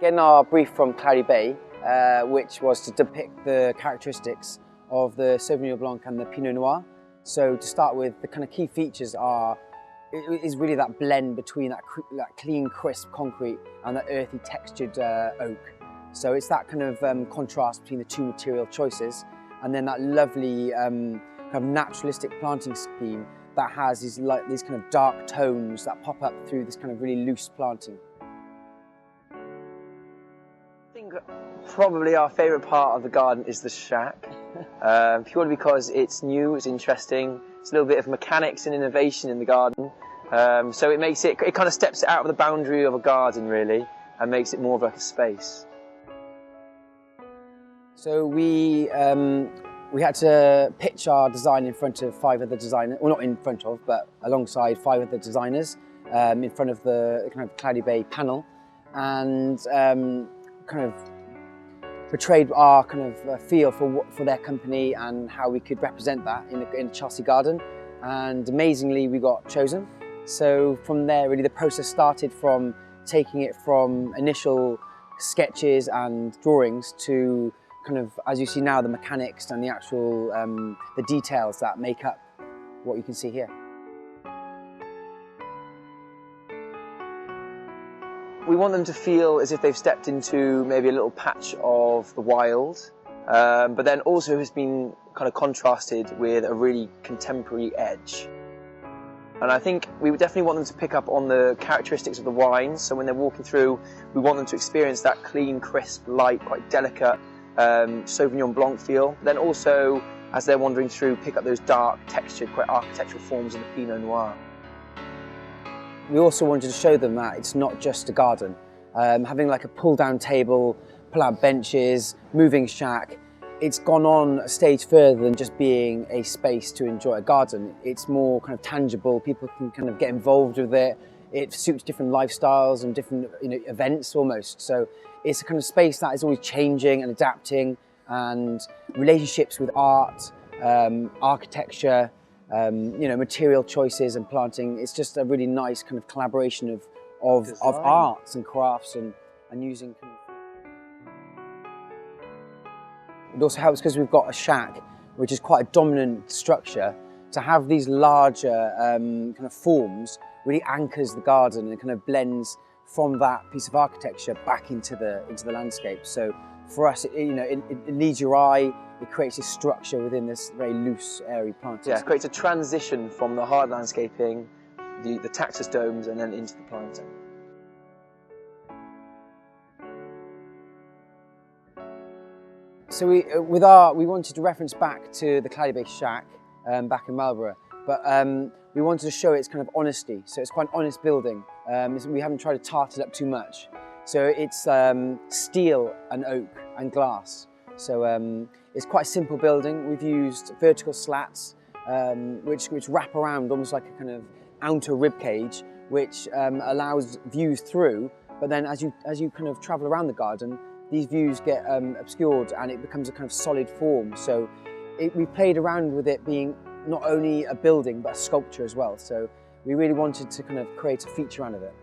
Getting our brief from Clary Bay, which was to depict the characteristics of the Sauvignon Blanc and the Pinot Noir. So to start with, the kind of key features is really that blend between that clean, crisp concrete and that earthy textured oak. So it's that kind of contrast between the two material choices, and then that lovely kind of naturalistic planting scheme that has these kind of dark tones that pop up through this kind of really loose planting. I think probably our favourite part of the garden is the shack, purely because it's new, it's interesting, it's a little bit of mechanics and innovation in the garden, so it kind of steps it out of the boundary of a garden really, and makes it more of like a space. So we had to pitch our design in front of 5 other designers, well not in front of, but alongside 5 other designers, in front of the kind of Clary Bay panel, and kind of portrayed our kind of feel for their company and how we could represent that in Chelsea Garden, and amazingly we got chosen. So from there really the process started from taking it from initial sketches and drawings to kind of, as you see now, the mechanics and the actual the details that make up what you can see here. We want them to feel as if they've stepped into maybe a little patch of the wild, but then also has been kind of contrasted with a really contemporary edge. And I think we would definitely want them to pick up on the characteristics of the wines, so when they're walking through, we want them to experience that clean, crisp, light, quite delicate Sauvignon Blanc feel. Then also, as they're wandering through, pick up those dark, textured, quite architectural forms of the Pinot Noir. We also wanted to show them that it's not just a garden. Having like a pull-down table, pull-out benches, moving shack, it's gone on a stage further than just being a space to enjoy a garden. It's more kind of tangible, people can kind of get involved with it. It suits different lifestyles and different events almost. So it's a kind of space that is always changing and adapting, and relationships with art, architecture, material choices and planting. It's just a really nice kind of collaboration of arts and crafts and using. It also helps because we've got a shack, which is quite a dominant structure. To have these larger kind of forms really anchors the garden and kind of blends from that piece of architecture back into the landscape. So for us, it leads your eye. It creates this structure within this very loose, airy planting. Yeah, it creates a transition from the hard landscaping, the taxus domes, and then into the planting. So we wanted to reference back to the Clary Bay shack back in Marlborough, but we wanted to show its kind of honesty. So it's quite an honest building. We haven't tried to tart it up too much. So it's steel and oak and glass. So it's quite a simple building. We've used vertical slats which wrap around almost like a kind of outer rib cage, which allows views through. But then as you kind of travel around the garden, these views get obscured and it becomes a kind of solid form. So we played around with it being not only a building but a sculpture as well. So we really wanted to kind of create a feature out of it.